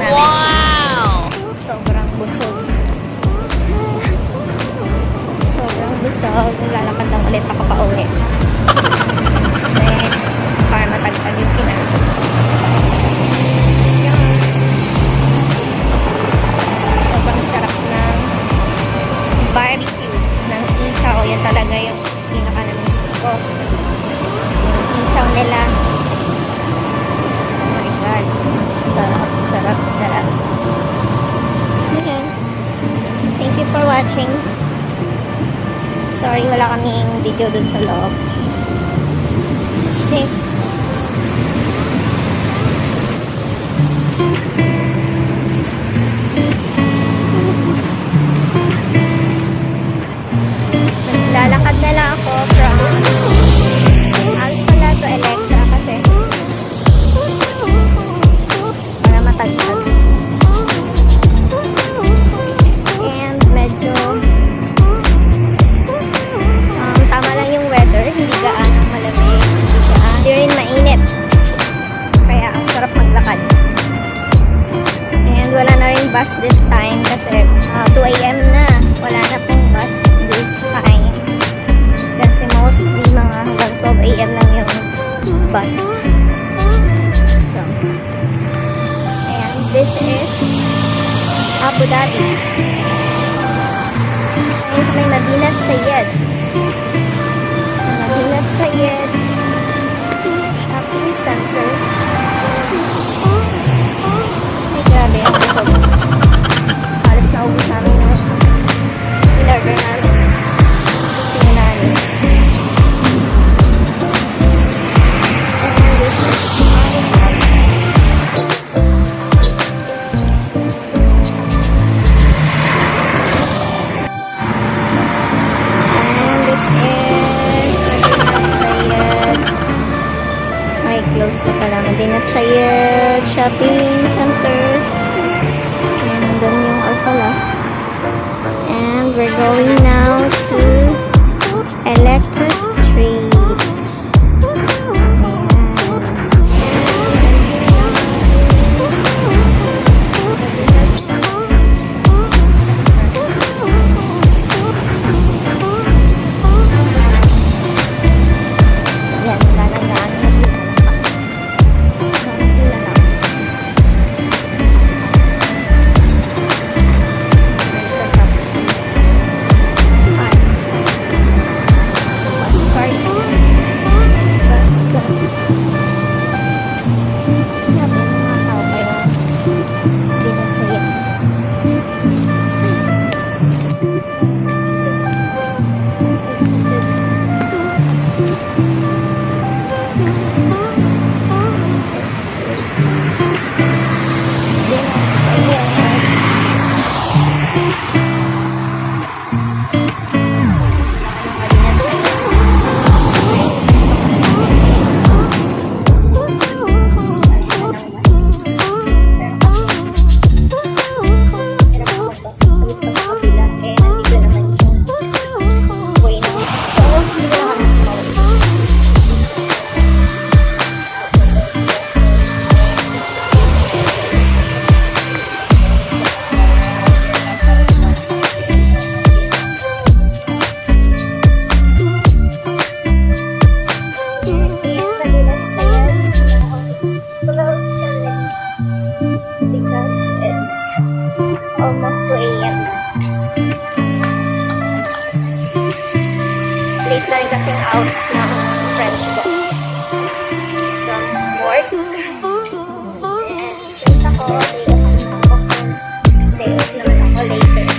namin. Wow! Sobrang busog. Sobrang busog. Lalakad lang ulit ako pa uwi. Kasi para matagtag yung kinain. Sobrang sarap ng barbecue ng isaw. Yan talaga yung pinaka-namiss ko. Yung isaw nila. Oh my God. Sarap, sarap, sarap. Ayan. Thank you for watching. Sorry, wala kaming video dun sa loob. Kasi lalakad na lang ako from Alphala to Electra kasi para matagtag. And medyo tama lang yung weather, hindi gaanong malamig, hindi rin mainit. Kaya ang sarap maglakad. And wala na rin bus this time kasi 2 AM na. Wala na pong bus this time. Kasi mostly mga hanggang 12 AM lang yung bus. So, ayan, this is Abu Dhabi. Ayan sa may Madinat Sayed. Sa Madinat Sayed shopping center. Ay, grabe ang busog. Halos naubos namin yung in-order namin. Tingnan namin. And this is my vlog. And this is Madinat Sayed. Ay, close na pala. Madinat Sayed shopping center. Ayan, nandun yung Alphala. And we're going now to Electra Street. Ayan, lalandaan na dito. Konti na lang. Almost 2 AM na. Late na rin kasing out ng friends ko from work. And since ako, day off naman ako later.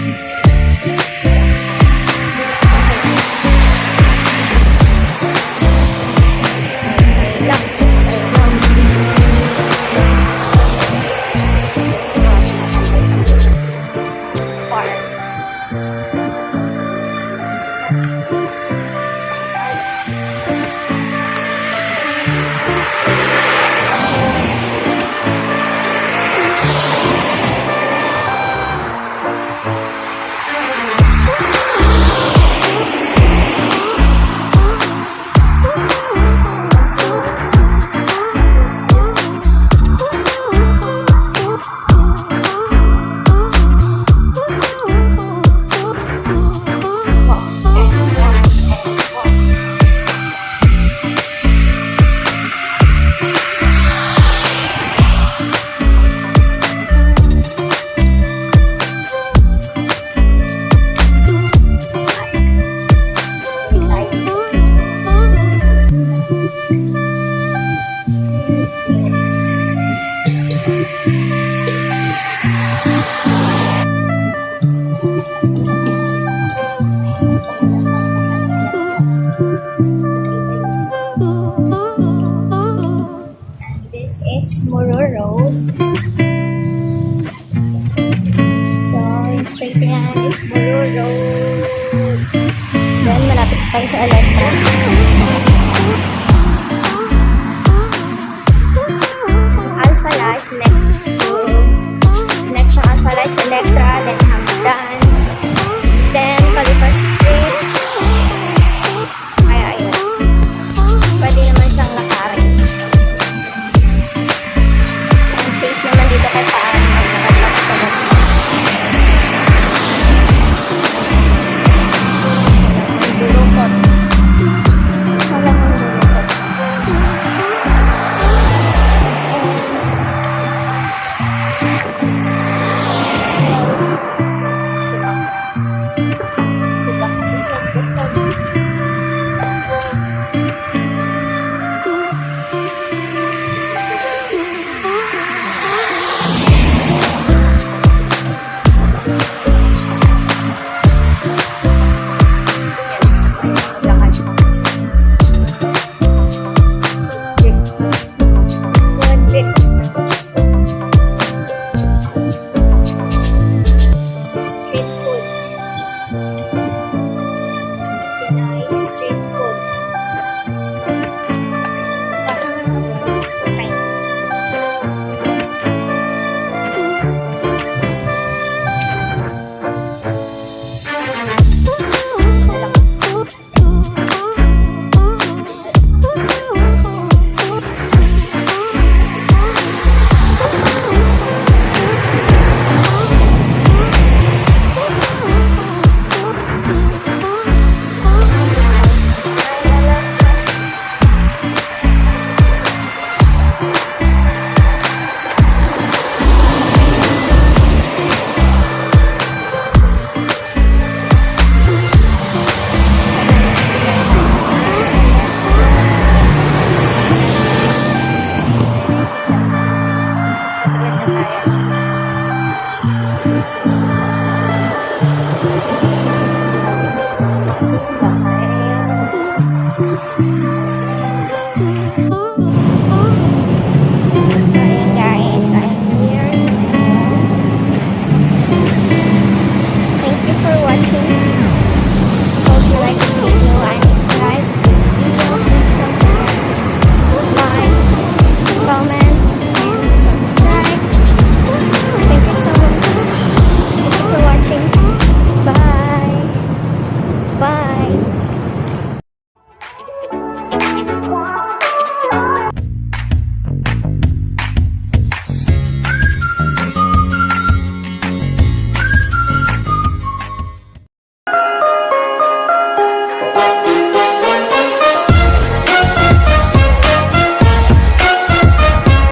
Muro Road. So, yung straight na yan is Muro Road. Then, malapit tayo sa Electra.